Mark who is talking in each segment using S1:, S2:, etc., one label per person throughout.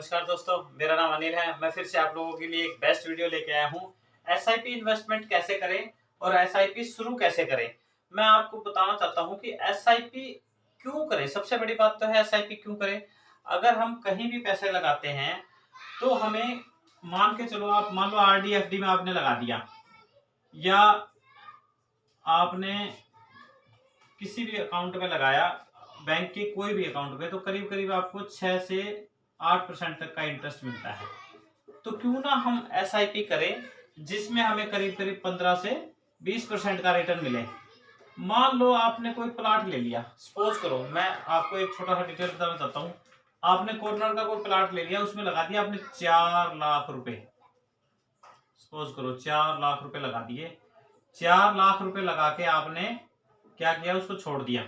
S1: नमस्कार दोस्तों, मेरा नाम अनिल है। मैं फिर से आप लोगों के लिए एक बेस्ट वीडियो लेके आया हूँ। एसआईपी इन्वेस्टमेंट कैसे करें और एसआईपी शुरू कैसे करें। मैं आपको बताना चाहता हूँ कि एसआईपी क्यों करें। सबसे बड़ी बात तो है एसआईपी क्यों करें। अगर हम कहीं भी पैसे लगाते हैं तो हमें मान के चलो, आप मान लो आरडी एफडी में आपने लगा दिया या आपने किसी भी अकाउंट में लगाया, बैंक के कोई भी अकाउंट में, तो करीब करीब आपको 6 से 8% तक का इंटरेस्ट मिलता है। तो क्यों ना हम एसआईपी करें जिसमें हमें करीब करीब 15 से 20% का रिटर्न मिले। मान लो आपने कोई प्लाट ले लिया, सपोज करो, मैं आपको एक छोटा सा डिटेल बताना चाहता हूँ। आपने कॉर्नर का कोई प्लाट ले लिया, उसमें लगा दिया आपने 4 लाख रुपए। सपोज करो 4 लाख रुपए लगा दिए। 4 लाख रुपए लगा के आपने क्या किया, उसको छोड़ दिया।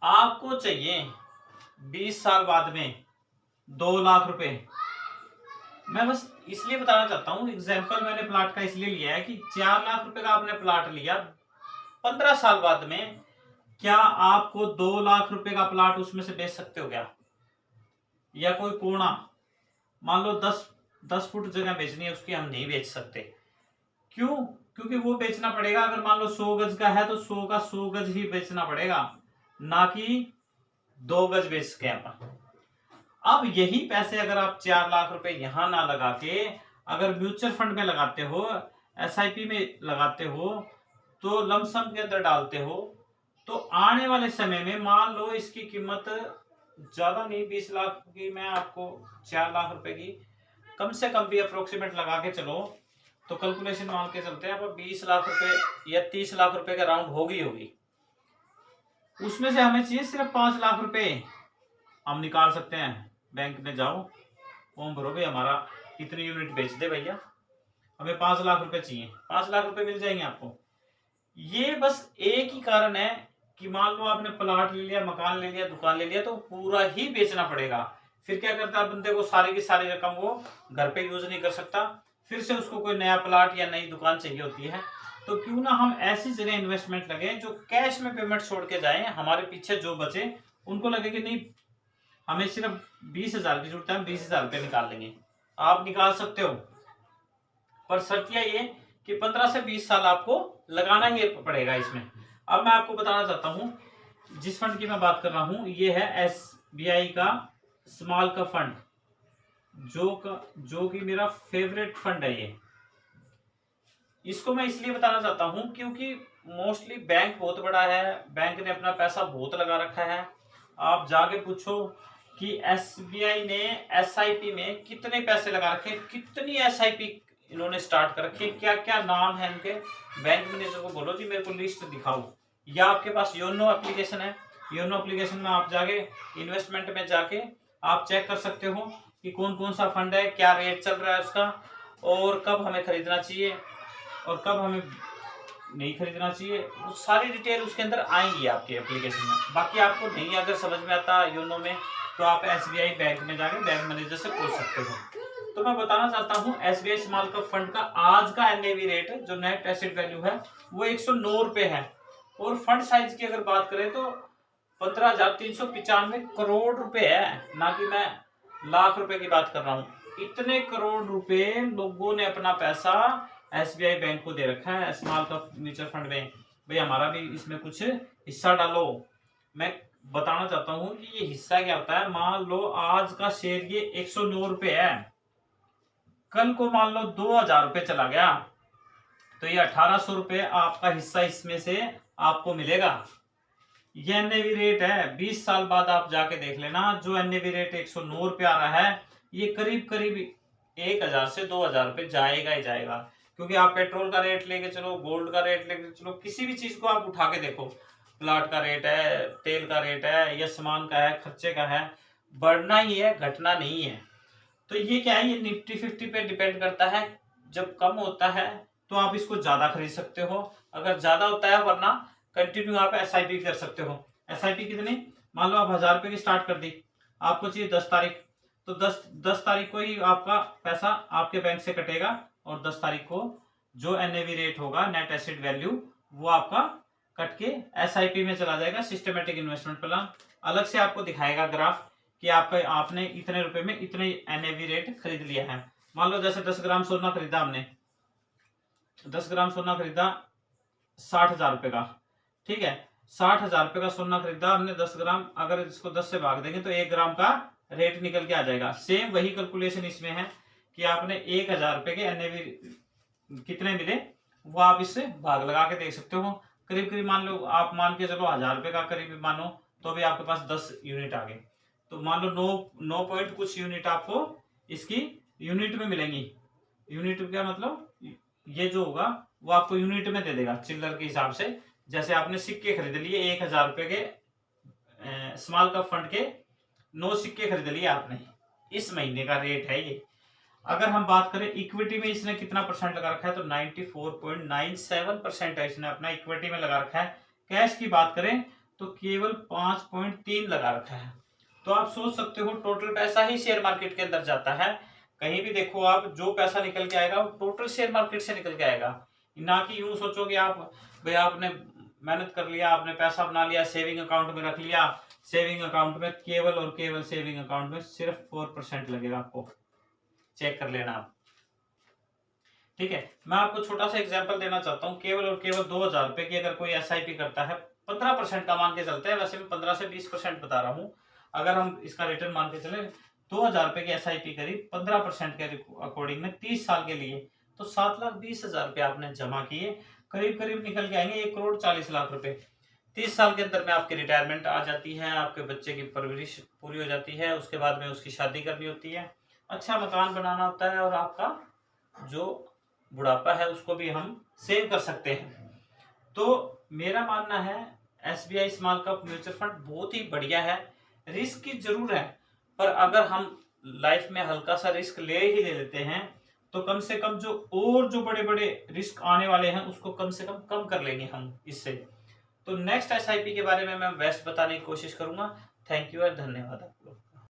S1: आपको चाहिए 20 साल बाद में 2 लाख रुपए। मैं बस इसलिए बताना चाहता हूं, एग्जाम्पल मैंने प्लाट का इसलिए लिया है कि 4 लाख रुपए का आपने प्लाट लिया, 15 साल बाद में क्या आपको 2 लाख रुपए का प्लाट उसमें से बेच सकते हो क्या? या कोई कोना, मान लो 10 फुट जगह बेचनी है, उसकी हम नहीं बेच सकते। क्यों? क्योंकि वो बेचना पड़ेगा। अगर मान लो 100 गज का है तो 100 का 100 गज ही बेचना पड़ेगा, ना कि 2 गज बेच सके अपन। अब यही पैसे अगर आप 4 लाख रुपए यहां ना लगा के अगर म्यूचुअल फंड में लगाते हो, एसआईपी में लगाते हो, तो लमसम के अंदर डालते हो, तो आने वाले समय में मान लो इसकी कीमत ज्यादा नहीं 20 लाख की, मैं आपको 4 लाख रुपए की कम से कम भी अप्रोक्सीमेट लगा के चलो, तो कैलकुलेशन मान के चलते हैं, अब 20 लाख रुपए या 30 लाख रुपए का राउंड होगी। उसमें से हमें चाहिए सिर्फ 5 लाख रुपए। हम निकाल सकते हैं, बैंक में जाओ, फॉर्म भरो, भाई हमारा इतनी यूनिट बेच दे भैया, हमें 5 लाख रुपए चाहिए। 5 लाख रुपए मिल जाएंगे आपको। ये बस एक ही कारण है कि मान लो आपने प्लाट ले लिया, मकान ले लिया, दुकान ले लिया, तो पूरा ही बेचना पड़ेगा। फिर क्या करता है, बंदे को सारी की सारी रकम वो घर पे यूज नहीं कर सकता, फिर से उसको कोई नया प्लाट या नई दुकान चाहिए होती है। तो क्यों ना हम ऐसी जगह इन्वेस्टमेंट लगे जो कैश में पेमेंट छोड़ के जाए, हमारे पीछे जो बचे उनको लगे कि नहीं हमें सिर्फ 20,000 की जरूरत है, हम 20,000 रुपए निकाल लेंगे। आप निकाल सकते हो, पर शर्त ये कि 15 से 20 साल आपको लगाना ही पड़ेगा इसमें। अब मैं आपको बताना चाहता हूं, जिस फंड की मैं बात कर रहा हूं ये है एसबीआई का स्मॉल का फंड, जो कि मेरा फेवरेट फंड है। ये इसको मैं इसलिए बताना चाहता हूं क्योंकि मोस्टली बैंक बहुत बड़ा है, बैंक ने अपना पैसा बहुत लगा रखा है। आप जाके पूछो कि एसबीआई ने एसआईपी में कितने पैसे लगा रखे, कितनी एसआईपी इन्होंने स्टार्ट कर रखी, क्या क्या नाम है इनके। बैंक मैनेजर को बोलो जी मेरे को लिस्ट दिखाओ, या आपके पास योनो एप्लीकेशन है, योनो एप्लीकेशन में आप जाके इन्वेस्टमेंट में जाके आप चेक कर सकते हो कि कौन कौन सा फंड है, क्या रेट चल रहा है उसका, और कब हमें खरीदना चाहिए और कब हमें नहीं खरीदना चाहिए। वो सारी डिटेल उसके अंदर आएंगी आपके एप्लीकेशन में। बाकी आपको नहीं अगर समझ में आता योनो में, तो आप एसबीआई बैंक में जाके बैंक मैनेजर से पूछ सकते हो। तो मैं बताना चाहता हूँ एसबीआई स्मॉल कैप फंड का आज का एनएवी रेट जो नेट एसेट वैल्यू है वो 109 रुपए है, और फंड साइज की अगर बात करें तो 15,395 करोड़ रुपए है, ना कि मैं लाख रुपए की बात कर रहा हूँ। इतने करोड़ रुपए लोगों ने अपना पैसा एसबीआई बैंक को दे रखा है स्मॉल कैप म्यूचुअल फंड में। भाई हमारा भी इसमें कुछ हिस्सा डालो। मैं बताना चाहता हूं कि ये हिस्सा क्या होता है। मान लो आज का शेयर ये 109 रुपए है, कल को मान लो 2,000 रुपए चला गया, तो ये 1,800 रुपए आपका हिस्सा इसमें से आपको मिलेगा। ये एनएवी रेट है। 20 साल बाद आप जाके देख लेना, जो एनएवी रेट 109 रुपए आ रहा है ये करीब करीब 1,000 से 2,000 रुपए जाएगा ही जाएगा। क्योंकि आप पेट्रोल का रेट लेके चलो, गोल्ड का रेट लेके चलो, किसी भी चीज को आप उठा के देखो, प्लाट का रेट है, तेल का रेट है, या सामान का है, खर्चे का है, बढ़ना ही है, घटना नहीं है। तो ये क्या है, ये निफ्टी 50 पे डिपेंड करता है। जब कम होता है तो आप इसको ज्यादा खरीद सकते हो, अगर ज्यादा होता है, वरना कंटिन्यू आप एसआईपी कर सकते हो। एसआईपी कितनी, मान लो आप 1,000 रुपए की स्टार्ट कर दी, आपको चाहिए 10 तारीख, तो 10 तारीख को ही आपका पैसा आपके बैंक से कटेगा, और 10 तारीख को जो एनएवी रेट होगा नेट एसेट वैल्यू वो आपका कट के एसआईपी में चला जाएगा। सिस्टमेटिक इन्वेस्टमेंट प्लान अलग से आपको दिखाएगा ग्राफ कि आपने इतने रुपए में इतने NAV रेट खरीद लिया है। मान लो जैसे 10 ग्राम सोना खरीदा हमने, 10 ग्राम सोना खरीदा 60,000 रुपए का, ठीक है। 60,000 रुपए का सोना खरीदा हमने 10 ग्राम, अगर इसको 10 से भाग देंगे तो 1 ग्राम का रेट निकल के आ जाएगा। सेम वही कैलकुलेशन इसमें है कि आपने 1,000 रुपए के NAV कितने मिले वो आप इससे भाग लगा के देख सकते हो। करीब करीब मान लो, आप मान के चलो 1,000 रुपए का करीब मानो, तो अभी आपके पास 10 यूनिट आ गए, तो मान लो 9 पॉइंट कुछ यूनिट आपको इसकी यूनिट में मिलेंगी। यूनिट क्या मतलब, ये जो होगा वो आपको यूनिट में दे देगा चिल्लर के हिसाब से। जैसे आपने सिक्के खरीद लिए 1,000 रुपए के स्मॉल कप फंड के 9 सिक्के खरीद लिए आपने, इस महीने का रेट है ये। अगर हम बात करें इक्विटी में इसने कितना परसेंट लगा रखा है, तो 94.97% है इसने अपना इक्विटी में लगा रखा है। कैश की बात करें तो केवल 5.3 लगा रखा है। तो आप सोच सकते हो टोटल पैसा ही शेयर मार्केट के अंदर जाता है। कहीं भी देखो आप, जो पैसा निकल के आएगा वो टोटल शेयर मार्केट से निकल के आएगा। ना कि यूं सोचोगे आप भाई आपने मेहनत कर लिया, आपने पैसा बना लिया, सेविंग अकाउंट में रख लिया, सेविंग अकाउंट में केवल और केवल सेविंग अकाउंट में सिर्फ 4% लगेगा आपको, चेक कर लेना आप, ठीक है। मैं आपको छोटा सा एग्जांपल देना चाहता हूं। केवल और केवल 2,000 रुपए की अगर कोई SIP करता है, 15% का मान के चलते हैं, वैसे मैं 15 से 20% बता रहा हूं। अगर हम इसका रिटर्न मान के चले, 2,000 रुपए की SIP करी 15% के अकॉर्डिंग में 30 साल के लिए, तो 7,20,000 रुपए आपने जमा किए, करीब करीब निकल के आएंगे 1,40,00,000 रुपए। 30 साल के अंदर में आपकी रिटायरमेंट आ जाती है, आपके बच्चे की परवरिश पूरी हो जाती है, उसके बाद में उसकी शादी करनी होती है, अच्छा मकान बनाना होता है, और आपका जो बुढ़ापा है उसको भी हम सेव कर सकते हैं। तो मेरा मानना है SBI small cup mutual fund बहुत ही बढ़िया है। रिस्क की जरूर है, पर अगर हम लाइफ में हल्का सा रिस्क ले ही ले लेते हैं, तो कम से कम जो बड़े बड़े रिस्क आने वाले हैं उसको कम से कम कर लेंगे हम इससे। तो नेक्स्ट SIP के बारे में मैं बेस्ट बताने की कोशिश करूंगा। थैंक यू और धन्यवाद आप लोग।